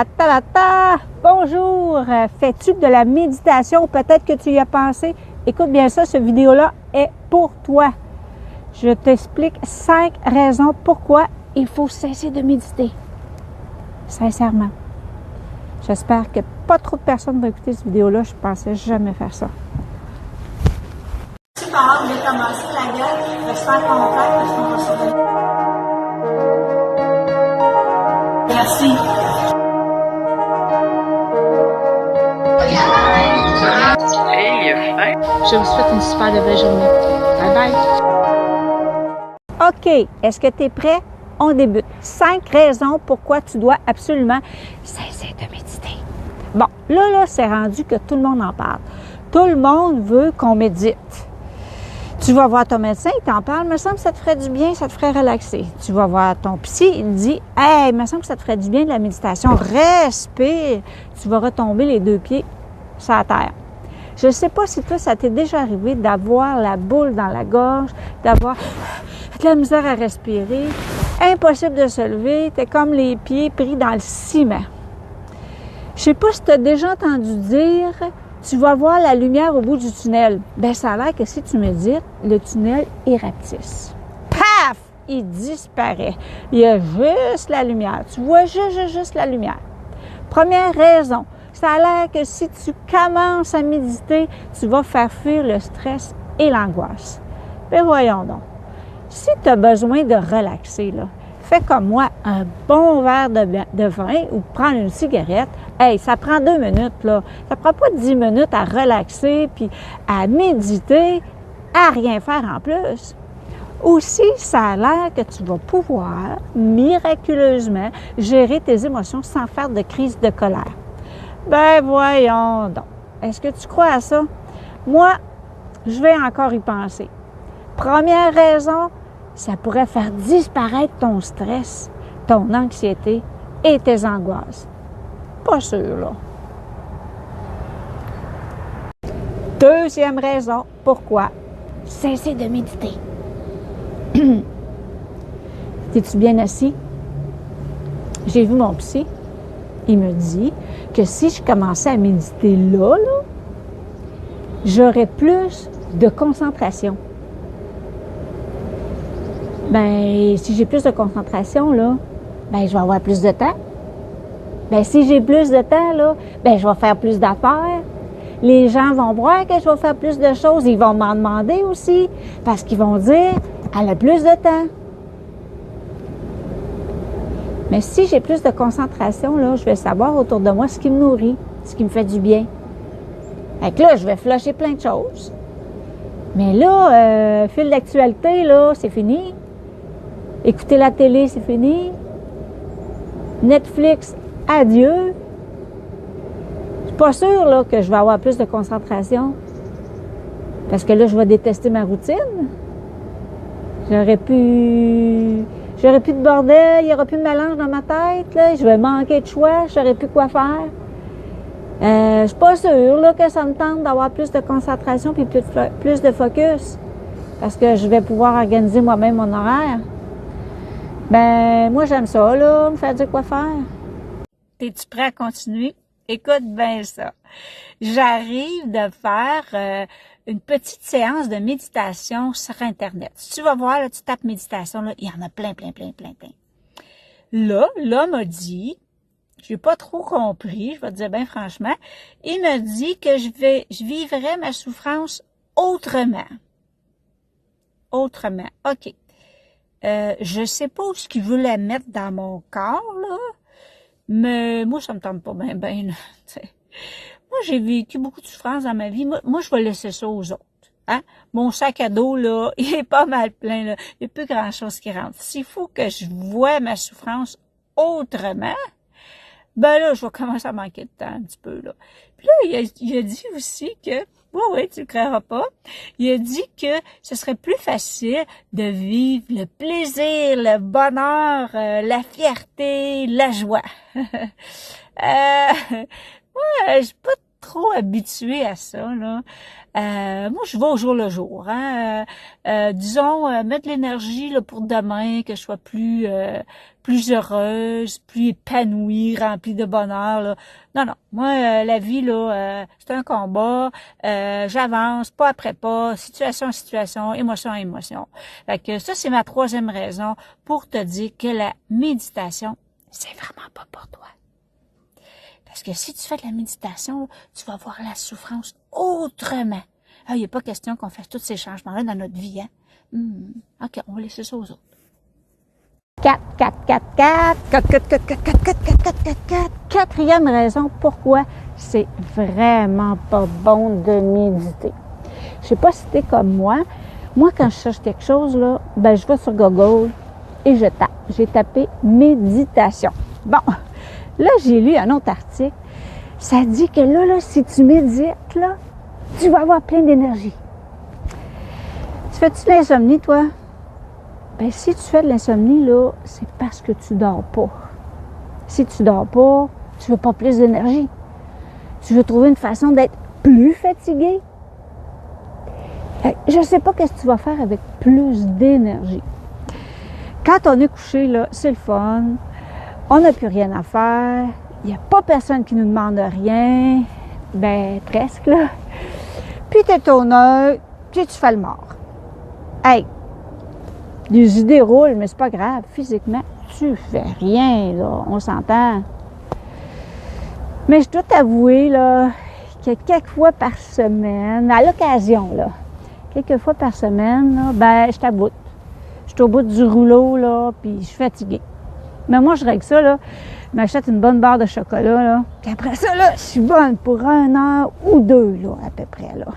ta ta ta ta! Bonjour! Fais-tu de la méditation? Peut-être que tu y as pensé. Écoute bien ça, cette vidéo-là est pour toi. Je t'explique 5 raisons pourquoi il faut cesser de méditer. Sincèrement. J'espère que pas trop de personnes vont écouter cette vidéo-là. Je pensais jamais faire ça. Si par hâte de commencer la gueule, j'espère qu'on va faire parce qu'on va se donner. Merci. Je vous souhaite une super belle journée. Bye bye. OK. Est-ce que tu es prêt? On débute. 5 raisons pourquoi tu dois absolument cesser de méditer. Bon, là, c'est rendu que tout le monde en parle. Tout le monde veut qu'on médite. Tu vas voir ton médecin, il t'en parle, il me semble que ça te ferait du bien, ça te ferait relaxer. Tu vas voir ton psy, il te dit « Hey, il me semble que ça te ferait du bien de la méditation. Respire! » Tu vas retomber les 2 pieds sur la terre. Je ne sais pas si toi, ça t'est déjà arrivé d'avoir la boule dans la gorge, d'avoir de la misère à respirer, impossible de se lever, tu es comme les pieds pris dans le ciment. Je ne sais pas si tu as déjà entendu dire « Tu vas voir la lumière au bout du tunnel ». Bien, ça a l'air que si tu médites, le tunnel, il rapetisse. Paf! Il disparaît. Il y a juste la lumière. Tu vois juste la lumière. Première raison, ça a l'air que si tu commences à méditer, tu vas faire fuir le stress et l'angoisse. Mais voyons donc. Si tu as besoin de relaxer, là, fais comme moi, un bon verre de vin ou prendre une cigarette. Hey, ça prend 2 minutes, là. Ça prend pas 10 minutes à relaxer puis à méditer, à rien faire en plus. Aussi, ça a l'air que tu vas pouvoir miraculeusement gérer tes émotions sans faire de crise de colère. Ben voyons donc. Est-ce que tu crois à ça? Moi, je vais encore y penser. Première raison, ça pourrait faire disparaître ton stress, ton anxiété et tes angoisses. Pas sûr, là. Deuxième raison, pourquoi cesser de méditer. Es-tu bien assis? J'ai vu mon psy. Il me dit que si je commençais à méditer là, j'aurais plus de concentration. Ben, si j'ai plus de concentration, là, ben, je vais avoir plus de temps. Ben, si j'ai plus de temps, là, ben, je vais faire plus d'affaires. Les gens vont voir que je vais faire plus de choses. Ils vont m'en demander aussi parce qu'ils vont dire, elle a plus de temps. Mais si j'ai plus de concentration, là, je vais savoir autour de moi ce qui me nourrit, ce qui me fait du bien. Fait que là, je vais flusher plein de choses. Mais là, fil d'actualité, là, c'est fini. Écouter la télé, c'est fini. Netflix, adieu. Je suis pas sûre là, que je vais avoir plus de concentration. Parce que là, je vais détester ma routine. J'aurais plus de bordel, il n'y aura plus de mélange dans ma tête. Là. Je vais manquer de choix, je saurais plus quoi faire. Je suis pas sûre là, que ça me tente d'avoir plus de concentration puis plus de focus. Parce que je vais pouvoir organiser moi-même mon horaire. Ben, moi, j'aime ça, là, me faire dire quoi faire. Es-tu prêt à continuer? Écoute bien ça. J'arrive de faire une petite séance de méditation sur Internet. Si tu vas voir, là, tu tapes méditation, là, il y en a plein. Là, l'homme m'a dit, j'ai pas trop compris, je vais te dire bien franchement, il me dit que je vivrais ma souffrance autrement. Autrement. OK. Je sais pas où ce qu'il veut la mettre dans mon corps, là, mais moi, ça me tente pas bien, là. Moi, j'ai vécu beaucoup de souffrance dans ma vie. Moi, je vais laisser ça aux autres. Hein? Mon sac à dos, là, il est pas mal plein, là. Il n'y a plus grand-chose qui rentre. S'il faut que je vois ma souffrance autrement, ben là, je vais commencer à manquer de temps un petit peu, là. Puis là, il a dit aussi que, oui, tu le croiras pas, il a dit que ce serait plus facile de vivre le plaisir, le bonheur, la fierté, la joie. Moi, je suis pas trop habituée à ça, là. Moi, je vais au jour le jour. Hein. Disons, mettre de l'énergie là, pour demain, que je sois plus heureuse, plus épanouie, remplie de bonheur. Là. Non, non. Moi, la vie, là, c'est un combat. J'avance, pas après pas, situation à situation, émotion à émotion. Fait que ça, c'est ma troisième raison pour te dire que la méditation, c'est vraiment pas pour toi. Parce que si tu fais de la méditation, tu vas voir la souffrance autrement. Il n'y a pas question qu'on fasse tous ces changements-là dans notre vie. Hein? OK, on va laisser ça aux autres. 4. Quatrième raison pourquoi c'est vraiment pas bon de méditer. Je sais pas si t'es comme moi. Moi, quand je cherche quelque chose, là, ben je vais sur Google et je tape. J'ai tapé méditation. Bon. Là, j'ai lu un autre article. Ça dit que là, si tu médites, là, tu vas avoir plein d'énergie. Tu fais-tu de l'insomnie, toi? Bien, si tu fais de l'insomnie, là, c'est parce que tu dors pas. Si tu dors pas, tu veux pas plus d'énergie. Tu veux trouver une façon d'être plus fatigué. Je sais pas qu'est-ce que tu vas faire avec plus d'énergie. Quand on est couché, là, c'est le fun. On n'a plus rien à faire. Il n'y a pas personne qui nous demande rien. Ben, presque, là. Puis tu es au neutre, puis tu fais le mort. Hey! Les idées roulent, mais c'est pas grave. Physiquement, tu fais rien, là. On s'entend. Mais je dois t'avouer, là, que quelques fois par semaine, à l'occasion, là, quelques fois par semaine, là, ben, je t'aboute. Je suis au bout du rouleau, là, puis je suis fatiguée. Mais moi, je règle ça, là. Je m'achète une bonne barre de chocolat, là. Puis après ça, là, je suis bonne pour 1 heure ou 2, là, à peu près, là.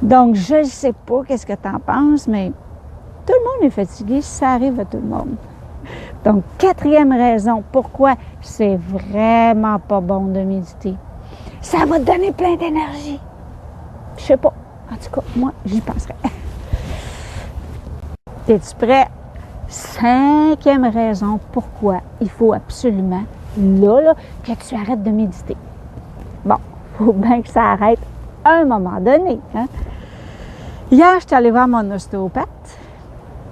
Donc, je ne sais pas qu'est-ce que tu en penses, mais tout le monde est fatigué, ça arrive à tout le monde. Donc, quatrième raison pourquoi c'est vraiment pas bon de méditer. Ça va te donner plein d'énergie. Je sais pas. En tout cas, moi, j'y penserais. Es-tu prêt? 5e raison pourquoi il faut absolument, là, que tu arrêtes de méditer. Bon, il faut bien que ça arrête à un moment donné. Hein? Hier, je suis allée voir mon ostéopathe.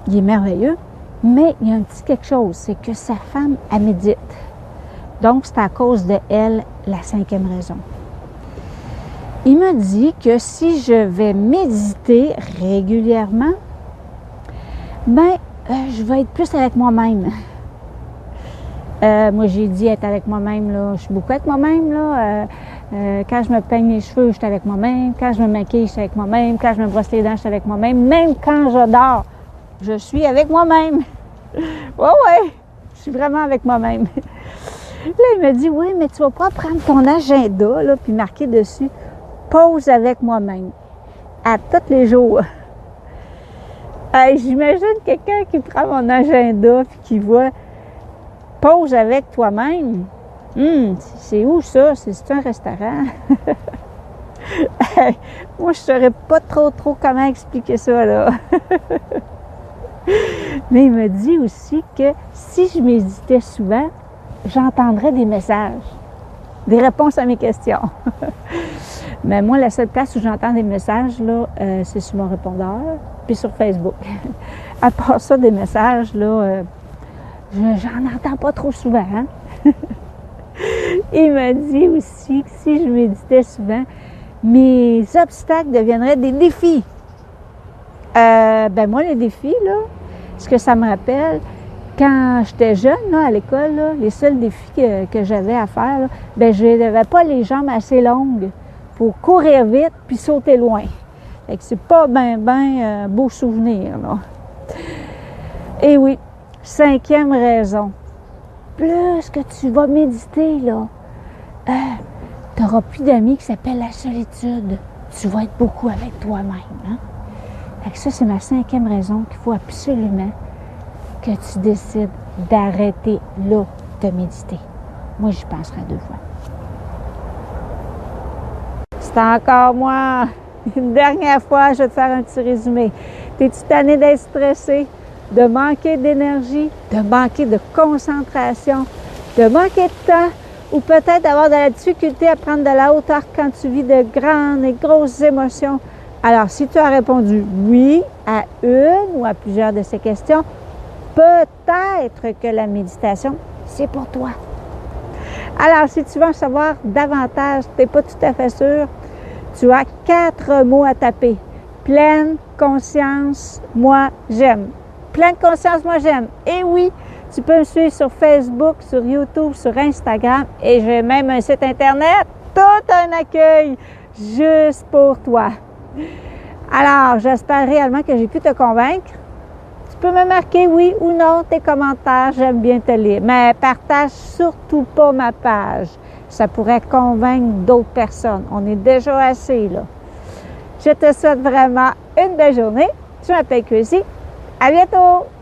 Il est merveilleux, mais il y a un petit quelque chose, c'est que sa femme, elle médite. Donc, c'est à cause de elle la 5e raison. Il m'a dit que si je vais méditer régulièrement, ben, je vais être plus avec moi-même. Moi, j'ai dit être avec moi-même, là. Je suis beaucoup avec moi-même, là. Quand je me peigne les cheveux, je suis avec moi-même. Quand je me maquille, je suis avec moi-même. Quand je me brosse les dents, je suis avec moi-même. Même quand je dors, je suis avec moi-même. Ouais, je suis vraiment avec moi-même. Là, il me dit, oui, mais tu vas pas prendre ton agenda, là, puis marquer dessus « Pause avec moi-même » à tous les jours. J'imagine quelqu'un qui prend mon agenda et qui voit « Pause avec toi-même ». C'est où ça? C'est un restaurant? Moi, je ne saurais pas trop comment expliquer ça, là. Mais il me dit aussi que si je méditais souvent, j'entendrais des messages, des réponses à mes questions. Mais moi, la seule place où j'entends des messages, là, c'est sur mon répondeur, puis sur Facebook. À part ça, des messages, là, j'en entends pas trop souvent. Hein? Il m'a dit aussi que si je méditais souvent, mes obstacles deviendraient des défis. Ben moi, les défis, là, ce que ça me rappelle, quand j'étais jeune, là, à l'école, là, les seuls défis que j'avais à faire, là, ben je n'avais pas les jambes assez longues pour courir vite puis sauter loin. Fait que c'est pas ben beau souvenir, là. Et oui, 5e raison. Plus que tu vas méditer, là, tu n'auras plus d'amis qui s'appellent la solitude. Tu vas être beaucoup avec toi-même. Hein? Fait que ça, c'est ma 5e raison qu'il faut absolument que tu décides d'arrêter là de méditer. Moi, j'y penserai 2 fois. C'est encore moi. Une dernière fois, je vais te faire un petit résumé. T'es-tu tanné d'être stressé, de manquer d'énergie, de manquer de concentration, de manquer de temps ou peut-être avoir de la difficulté à prendre de la hauteur quand tu vis de grandes et grosses émotions. Alors, si tu as répondu oui à une ou à plusieurs de ces questions, peut-être que la méditation, c'est pour toi. Alors, si tu veux en savoir davantage, tu n'es pas tout à fait sûr, tu as 4 mots à taper. Pleine conscience, moi, j'aime. Pleine conscience, moi, j'aime. Et oui, tu peux me suivre sur Facebook, sur YouTube, sur Instagram et j'ai même un site Internet, tout un accueil juste pour toi. Alors, j'espère réellement que j'ai pu te convaincre. Tu peux me marquer oui ou non tes commentaires, j'aime bien te lire. Mais partage surtout pas ma page. Ça pourrait convaincre d'autres personnes. On est déjà assez là. Je te souhaite vraiment une belle journée. Je m'appelle Chrissy. À bientôt!